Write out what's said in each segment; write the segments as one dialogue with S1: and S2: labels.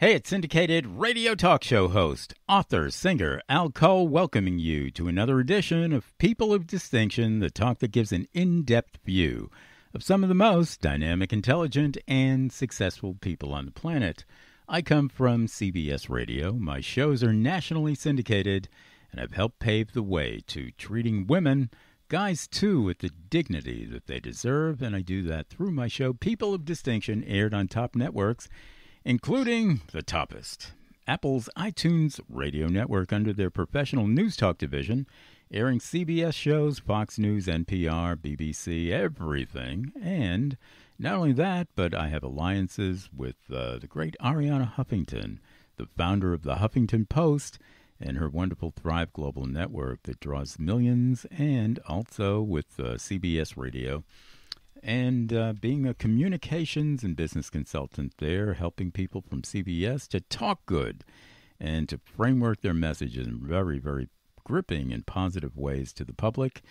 S1: Hey, it's syndicated radio talk show host, author, singer Al Cole, welcoming you to another edition of People of Distinction, the talk that gives an in-depth view of some of the most dynamic, intelligent, and successful people on the planet. I come from CBS Radio. My shows are nationally syndicated, and I've helped pave the way to treating women, guys too, with the dignity that they deserve, and I do that through my show, People of Distinction, aired on top networks, including the toppest, Apple's iTunes radio network under their professional news talk division, airing CBS shows, Fox News, NPR, BBC, everything. And not only that, but I have alliances with the great Arianna Huffington, the founder of the Huffington Post, and her wonderful Thrive Global Network that draws millions, and also with CBS Radio. And being a communications and business consultant there, helping people from CBS to talk good and to framework their messages in very, very gripping and positive ways to the public.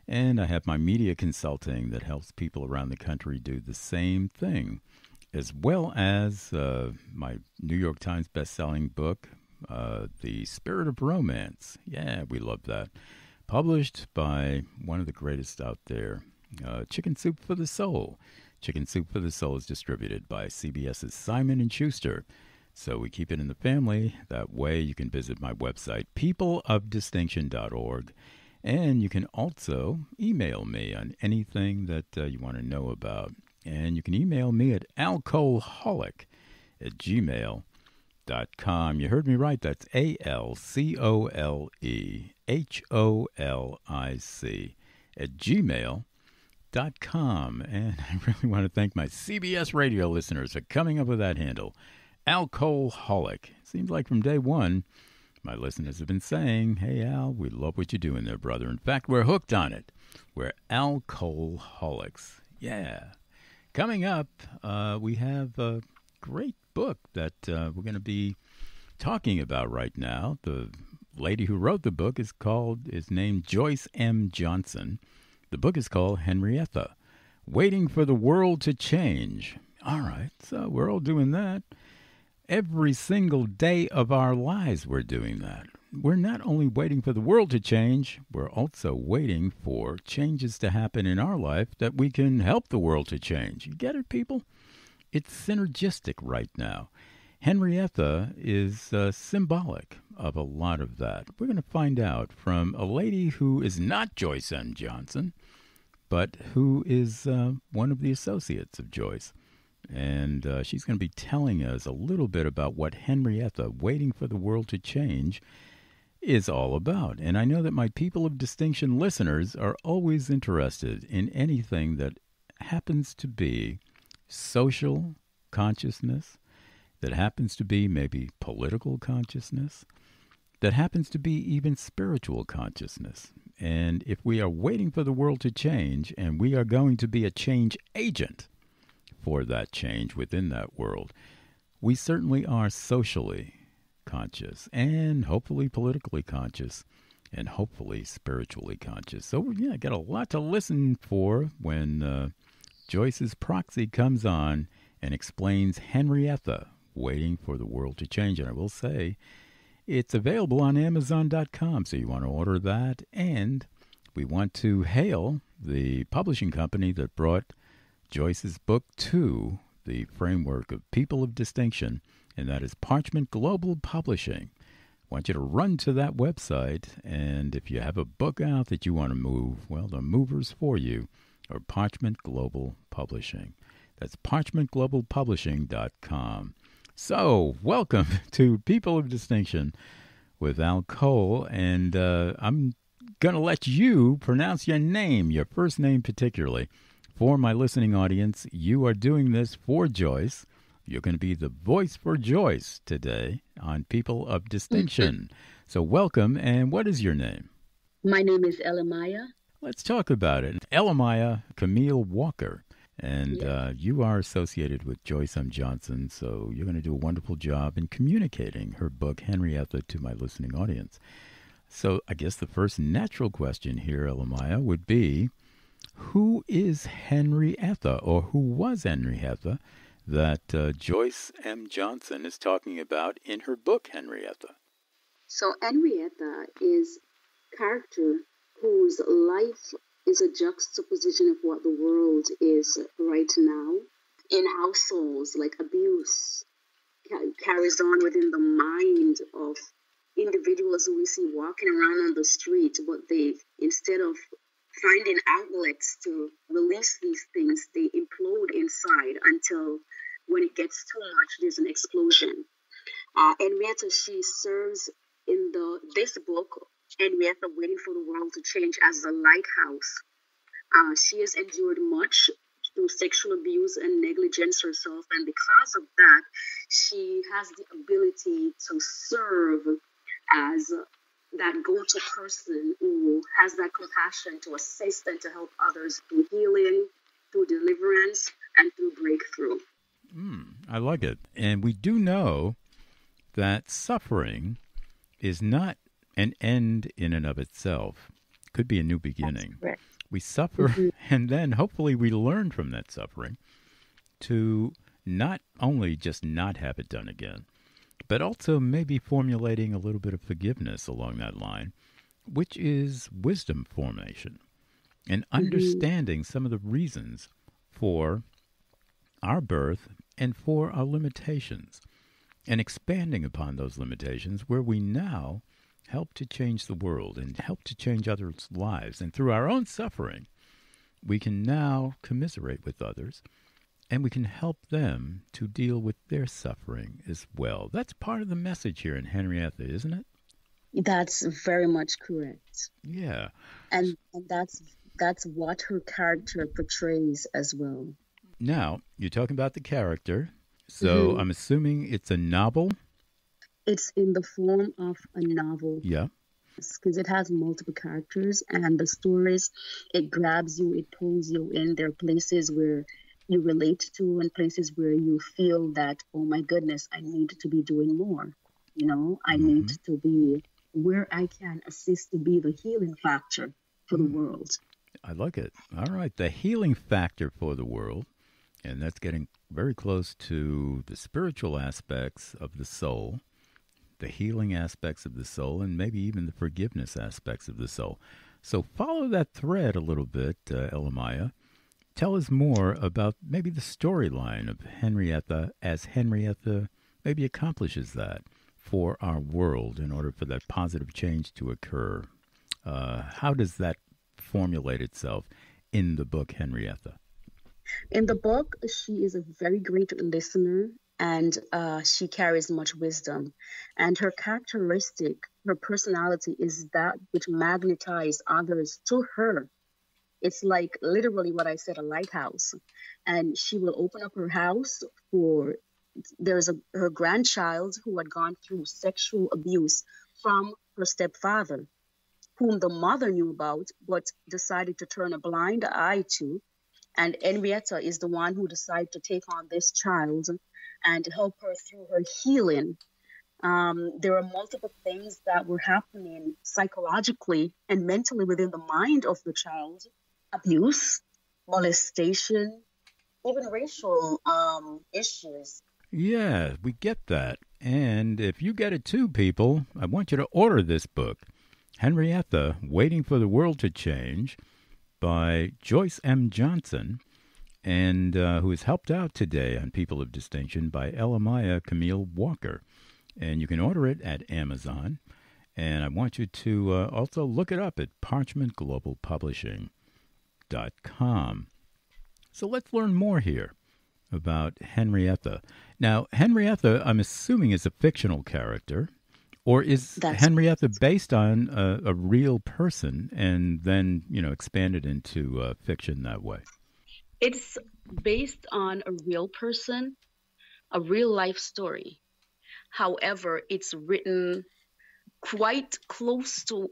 S1: And I have my media consulting that helps people around the country do the same thing, as well as my New York Times best-selling book, The Spirit of Romance. Yeah, we love that. Published by one of the greatest out there, Chicken Soup for the Soul. Chicken Soup for the Soul is distributed by CBS's Simon & Schuster. So we keep it in the family. That way you can visit my website, peopleofdistinction.org. And you can also email me on anything that you want to know about. And you can email me at alcoholic@gmail.com. You heard me right. That's ALCOLEHOLIC@gmail.com. And I really want to thank my CBS radio listeners for coming up with that handle, Alcoholic. Seems like from day one, my listeners have been saying, hey, Al, we love what you're doing there, brother. In fact, we're hooked on it. We're alcoholics. Yeah. Coming up, we have a great book that we're going to be talking about right now. The lady who wrote the book is named Joyce M. Johnson. The book is called Henrietha, Waiting for the World to Change. All right, so we're all doing that. Every single day of our lives we're doing that. We're not only waiting for the world to change, we're also waiting for changes to happen in our life that we can help the world to change. You get it, people? It's synergistic right now. Henrietha is symbolic of a lot of that. We're going to find out from a lady who is not Joyce M. Johnson, but who is one of the associates of Joyce. And she's going to be telling us a little bit about what Henrietha, Waiting for the World to Change, is all about. And I know that my People of Distinction listeners are always interested in anything that happens to be social consciousness, that happens to be maybe political consciousness, that happens to be even spiritual consciousness. And if we are waiting for the world to change, and we are going to be a change agent for that change within that world, we certainly are socially conscious and hopefully politically conscious and hopefully spiritually conscious. So, yeah, got a lot to listen for when Joyce's proxy comes on and explains Henrietha, Waiting for the World to Change. And I will say, it's available on Amazon.com, so you want to order that. And we want to hail the publishing company that brought Joyce's book to the framework of People of Distinction, and that is Parchment Global Publishing. I want you to run to that website, and if you have a book out that you want to move, well, the movers for you are Parchment Global Publishing. That's parchmentglobalpublishing.com. So, welcome to People of Distinction with Al Cole, and I'm going to let you pronounce your name, your first name particularly. For my listening audience, you are doing this for Joyce. You're going to be the voice for Joyce today on People of Distinction. So welcome, and what is your name?
S2: My name is Elamaya.
S1: Let's talk about it. Elamaya Camille Walker. And you are associated with Joyce M. Johnson, so you're going to do a wonderful job in communicating her book, Henrietha, to my listening audience. So I guess the first natural question here, Elamaya, would be, who is Henrietha, or who was Henrietha, that Joyce M. Johnson is talking about in her book, Henrietha.
S2: So Henrietha is a character whose life is a juxtaposition of what the world is right now. In households, like abuse carries on within the mind of individuals who we see walking around on the street, but they, instead of finding outlets to release these things, they implode inside until when it gets too much, there's an explosion. Henrietha, she serves in this book, Henrietha Waiting for the World to Change, as the lighthouse. She has endured much through sexual abuse and negligence herself, and because of that, she has the ability to serve as that go-to person who has that compassion to assist and to help others through healing, through deliverance, and through breakthrough.
S1: I like it. And we do know that suffering is not an end in and of itself. It could be a new beginning.
S2: That's correct.
S1: We suffer, and then hopefully we learn from that suffering to not only just not have it done again, but also maybe formulating a little bit of forgiveness along that line, which is wisdom formation and understanding some of the reasons for our birth and for our limitations, and expanding upon those limitations where we now help to change the world and help to change others' lives. And through our own suffering, we can now commiserate with others, and we can help them to deal with their suffering as well. That's part of the message here in Henrietha, isn't it?
S2: That's very much correct.
S1: Yeah.
S2: And that's what her character portrays as well.
S1: Now, you're talking about the character, so I'm assuming it's a novel?
S2: It's in the form of a novel.
S1: Yeah.
S2: Because it has multiple characters, and the stories, it grabs you, it pulls you in. There are places where you relate to and places where you feel that, oh my goodness, I need to be doing more. You know, I need to be where I can assist to be the healing factor for the world.
S1: I like it. All right. The healing factor for the world. And that's getting very close to the spiritual aspects of the soul, the healing aspects of the soul, and maybe even the forgiveness aspects of the soul. So follow that thread a little bit, Elamaya. Tell us more about maybe the storyline of Henrietha as Henrietha maybe accomplishes that for our world in order for that positive change to occur. How does that formulate itself in the book Henrietha?
S2: In the book, she is a very great listener, and she carries much wisdom. And her characteristic, her personality is that which magnetizes others to her. It's like literally what I said, a lighthouse. And she will open up her house for, her grandchild who had gone through sexual abuse from her stepfather, whom the mother knew about, but decided to turn a blind eye to. And Henrietha is the one who decided to take on this child and help her through her healing. There are multiple things that were happening psychologically and mentally within the mind of the child. Abuse, molestation, even racial issues.
S1: Yeah, we get that. And if you get it too, people, I want you to order this book, Henrietha, Waiting for the World to Change, by Joyce M. Johnson, and who is helped out today on People of Distinction by Elamaya Camille Walker. And you can order it at Amazon. And I want you to also look it up at parchmentglobalpublishing.com. So let's learn more here about Henrietha. Now, Henrietha, I'm assuming, is a fictional character. Or is Henrietha based on a real person and then, expanded into fiction that way?
S2: It's based on a real person, a real life story. However, it's written quite close to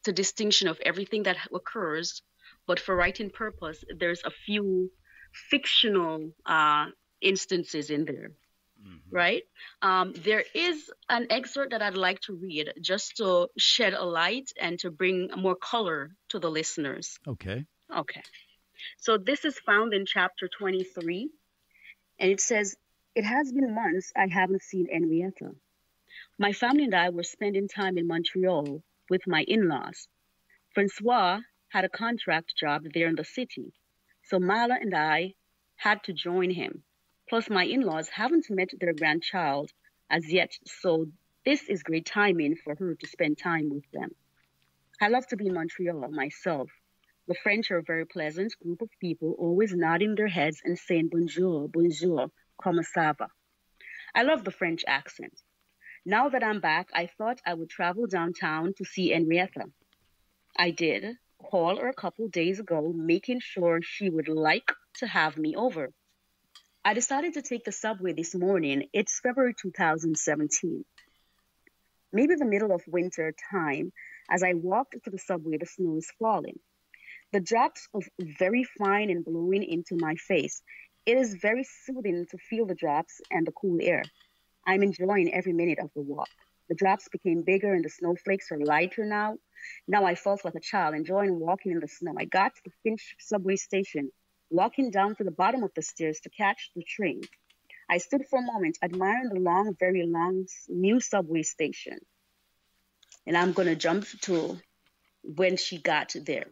S2: to distinction of everything that occurs. But for writing purpose, there's a few fictional instances in there. Right? There is an excerpt that I'd like to read just to shed a light and to bring more color to the listeners.
S1: Okay.
S2: So this is found in chapter 23.
S3: And it says, "It has been months I haven't seen Henrietta. My family and I were spending time in Montreal with my in-laws. Francois had a contract job there in the city, so Mala and I had to join him. Plus, my in-laws haven't met their grandchild as yet, so this is great timing for her to spend time with them. I love to be in Montreal myself. The French are a very pleasant group of people, always nodding their heads and saying bonjour, bonjour, comment ça va. I love the French accent. Now that I'm back, I thought I would travel downtown to see Henrietta. I did call her a couple days ago, making sure she would like to have me over. I decided to take the subway this morning. It's February 2017. Maybe the middle of winter time. As I walked to the subway, the snow is falling. The drops are very fine and blowing into my face. It is very soothing to feel the drops and the cool air. I'm enjoying every minute of the walk. The drops became bigger and the snowflakes are lighter now. Now I felt like a child, enjoying walking in the snow. I got to the Finch subway station, walking down to the bottom of the stairs to catch the train. I stood for a moment, admiring the long, very long new subway station. And I'm going to jump to when she got there.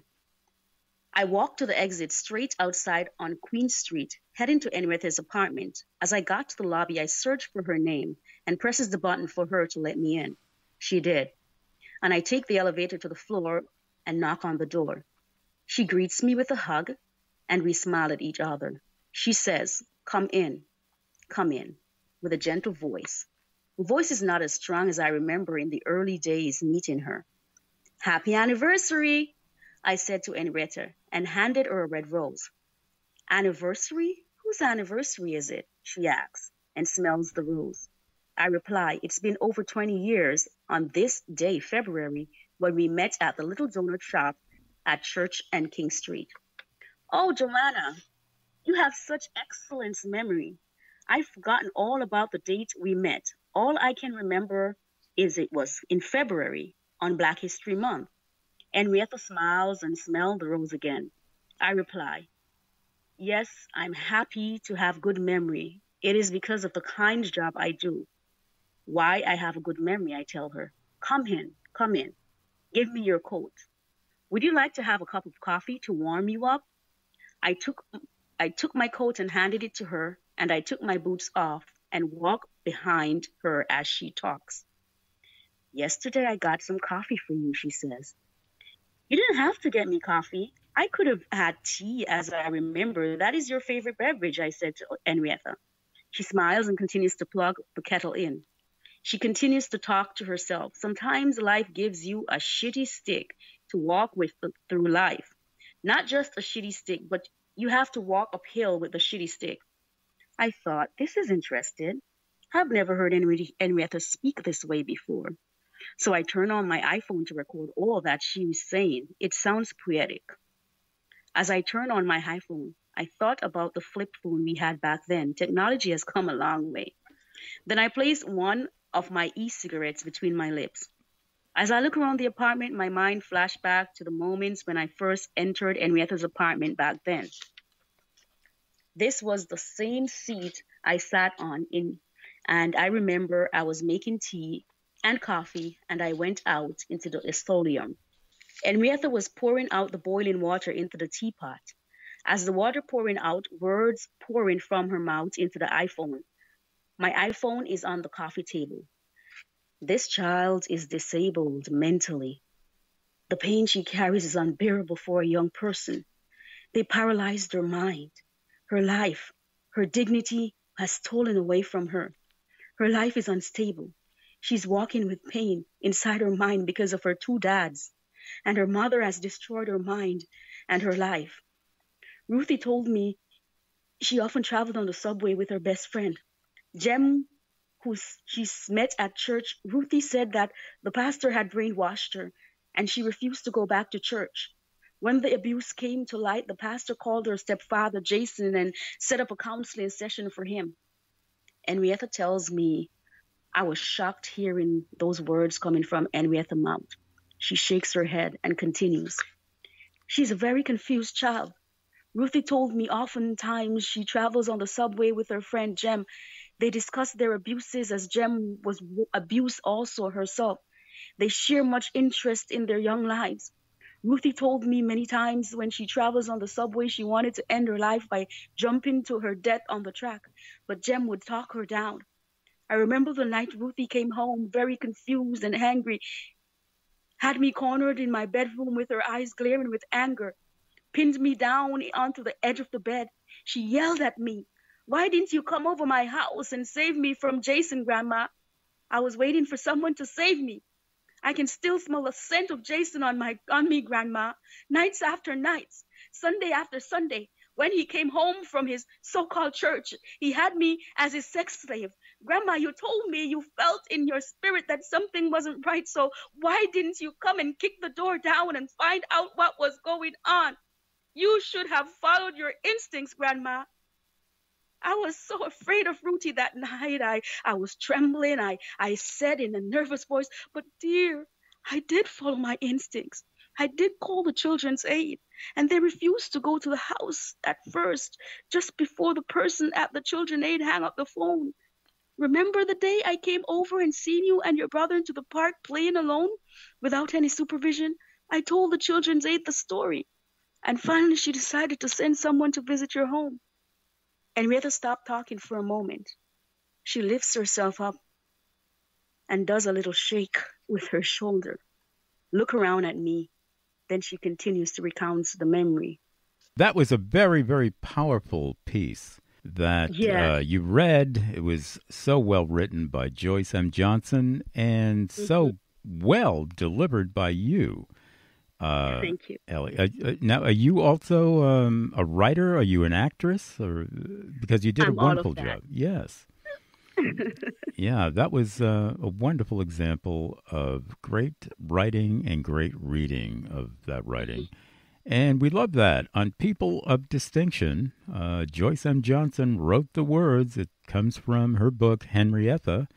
S3: I walked to the exit straight outside on Queen Street, heading to Henrietta's apartment. As I got to the lobby, I searched for her name and presses the button for her to let me in. She did. And I take the elevator to the floor and knock on the door. She greets me with a hug, and we smile at each other. She says, come in, with a gentle voice. The voice is not as strong as I remember in the early days meeting her. Happy anniversary, I said to Henrietta, and handed her a red rose. Anniversary? Whose anniversary is it? She asks, and smells the rose. I reply, it's been over 20 years on this day, February, when we met at the little donut shop at Church and King Street. Oh, Joanna, you have such excellent memory. I've forgotten all about the date we met. All I can remember is it was in February on Black History Month. Henrietta smiles and smells the rose again. I reply, yes, I'm happy to have good memory. It is because of the kind job I do. Why I have a good memory, I tell her. Come in. Give me your coat. Would you like to have a cup of coffee to warm you up? I took my coat and handed it to her, and I took my boots off and walked behind her as she talks. Yesterday I got some coffee for you, she says. You didn't have to get me coffee. I could have had tea, as I remember. That is your favorite beverage, I said to Henrietta. She smiles and continues to plug the kettle in. She continues to talk to herself. Sometimes life gives you a shitty stick to walk with through life. Not just a shitty stick, but you have to walk uphill with the shitty stick. I thought, this is interesting. I've never heard Henrietta speak this way before. So I turn on my iPhone to record all that she is saying. It sounds poetic. As I turn on my iPhone, I thought about the flip phone we had back then. Technology has come a long way. Then I placed one of my e-cigarettes between my lips. As I look around the apartment, my mind flashed back to the moments when I first entered Henrietta's apartment back then. This was the same seat I sat on and I remember I was making tea and coffee, and I went out into the estolium. Henrietta was pouring out the boiling water into the teapot. As the water pouring out, words pouring from her mouth into the iPhone. My iPhone is on the coffee table. This child is disabled mentally. The pain she carries is unbearable for a young person. They paralyzed her mind. Her life, her dignity has stolen away from her. Her life is unstable. She's walking with pain inside her mind because of her two dads, and her mother has destroyed her mind and her life. Ruthie told me she often traveled on the subway with her best friend, Jem, who she's met at church. Ruthie said that the pastor had brainwashed her, and she refused to go back to church. When the abuse came to light, the pastor called her stepfather, Jason, and set up a counseling session for him. Henrietta tells me, I was shocked hearing those words coming from Henrietta's mouth. She shakes her head and continues. She's a very confused child. Ruthie told me oftentimes she travels on the subway with her friend Jem. They discuss their abuses as Jem was abused also herself. They share much interest in their young lives. Ruthie told me many times when she travels on the subway, she wanted to end her life by jumping to her death on the track, but Jem would talk her down. I remember the night Ruthie came home, very confused and angry, had me cornered in my bedroom with her eyes glaring with anger, pinned me down onto the edge of the bed. She yelled at me, "Why didn't you come over my house and save me from Jason, Grandma?" I was waiting for someone to save me. I can still smell the scent of Jason on me, Grandma, nights after nights, Sunday after Sunday. When he came home from his so-called church, he had me as his sex slave. Grandma, you told me you felt in your spirit that something wasn't right, so why didn't you come and kick the door down and find out what was going on? You should have followed your instincts, Grandma. I was so afraid of Ruthie that night. I was trembling. I said in a nervous voice, "But dear, I did follow my instincts. I did call the children's aid, and they refused to go to the house at first, just before the person at the children's aid hung up the phone. Remember the day I came over and seen you and your brother into the park playing alone without any supervision? I told the children's aid the story, and finally she decided to send someone to visit your home." Henrietha stopped talking for a moment. She lifts herself up and does a little shake with her shoulder. Look around at me. Then she continues to recount the memory.
S1: That was a very, very powerful piece that you read. It was so well written by Joyce M. Johnson and so well delivered by you.
S3: Thank you.
S1: Ellie. Now, are you also a writer? Are you an actress? Or because you did a wonderful job. Yes. Yeah, that was a wonderful example of great writing and great reading of that writing. And we love that. On People of Distinction, Joyce M. Johnson wrote the words. It comes from her book, Henrietha.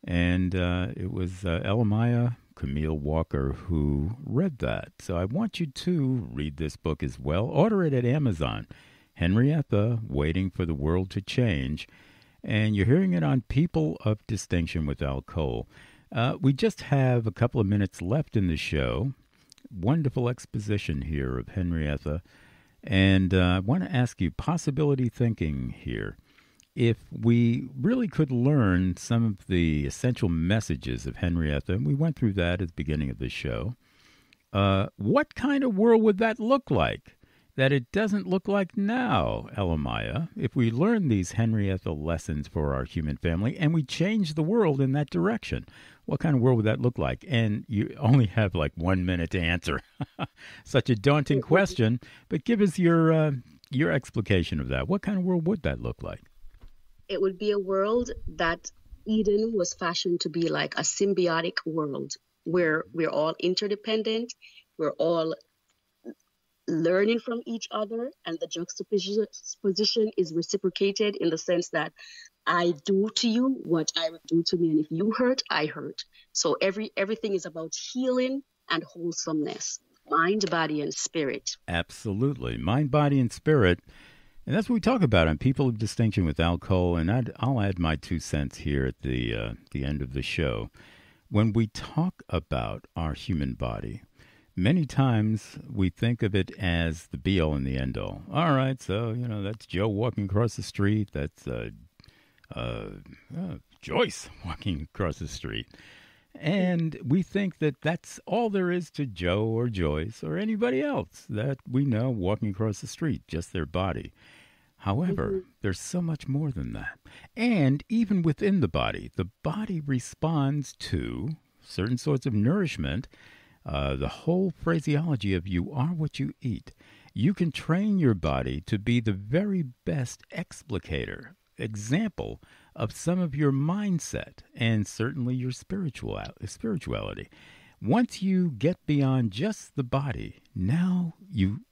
S1: And it was Elamaya Camille Walker who read that. So I want you to read this book as well. Order it at Amazon. Henrietha, Waiting for the World to Change. And you're hearing it on People of Distinction with Al Cole. We just have a couple of minutes left in the show. Wonderful exposition here of Henrietha. And I want to ask you, possibility thinking here. If we really could learn some of the essential messages of Henrietha, and we went through that at the beginning of the show, what kind of world would that look like? That it doesn't look like now, Elamaya, if we learn these Henrietha lessons for our human family and we change the world in that direction. What kind of world would that look like? And you only have like 1 minute to answer. Such a daunting question, but give us your explication of that. What kind of world would that look like?
S2: It would be a world that Eden was fashioned to be like a symbiotic world where we're all interdependent, we're all learning from each other, and the juxtaposition is reciprocated in the sense that I do to you what I would do to me, and if you hurt, I hurt. So everything is about healing and wholesomeness, mind, body, and spirit.
S1: Absolutely. Mind, body, and spirit. And that's what we talk about on People of Distinction with Al Cole, and I'll add my 2 cents here at the end of the show. When we talk about our human body, many times we think of it as the be-all and the end-all. All right, so, that's Joe walking across the street. That's Joyce walking across the street. And we think that that's all there is to Joe or Joyce or anybody else that we know walking across the street, just their body. However, there's so much more than that. And even within the body responds to certain sorts of nourishment. The whole phraseology of you are what you eat. You can train your body to be the very best example of some of your mindset and certainly your spirituality. Once you get beyond just the body, now you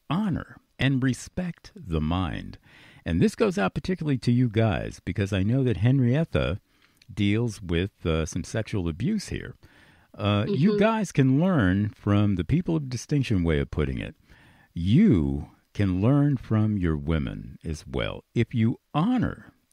S1: honor and respect the mind. And this goes out particularly to you guys, because I know that Henrietha deals with some sexual abuse here. You guys can learn from the People of Distinction way of putting it. You can learn from your women as well if you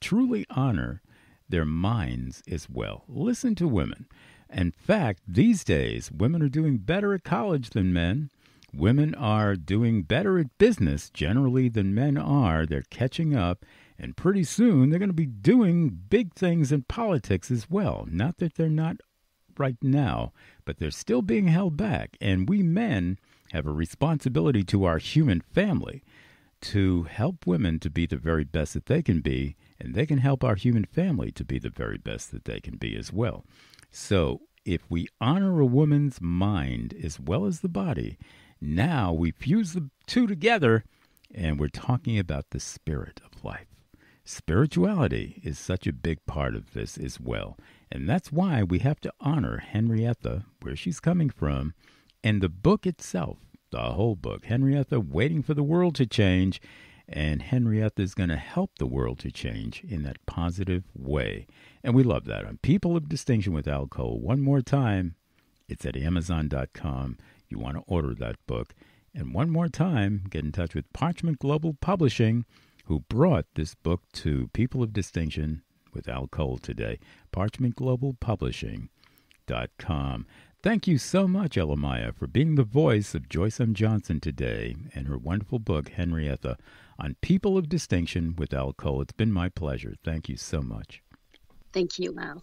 S1: truly honor their minds as well. Listen to women. In fact, these days, women are doing better at college than men. Women are doing better at business generally than men are. They're catching up, and pretty soon they're going to be doing big things in politics as well. Not that they're not right now, but they're still being held back. And we men have a responsibility to our human family to help women to be the very best that they can be, and they can help our human family to be the very best that they can be as well. So if we honor a woman's mind as well as the body, now we fuse the two together, and we're talking about the spirit of life. Spirituality is such a big part of this as well. And that's why we have to honor Henrietha, where she's coming from, and the book itself, the whole book, Henrietha Waiting for the World to Change. And Henrietha is going to help the world to change in that positive way. And we love that. On People of Distinction with Al Cole, one more time, it's at Amazon.com. You want to order that book. And one more time, get in touch with Parchment Global Publishing, who brought this book to People of Distinction with Al Cole today. ParchmentGlobalPublishing.com. Thank you so much, Elamaya, for being the voice of Joyce M. Johnson today and her wonderful book, Henrietha, on People of Distinction with Al Cole. It's been my pleasure. Thank you so much.
S3: Thank you, Al.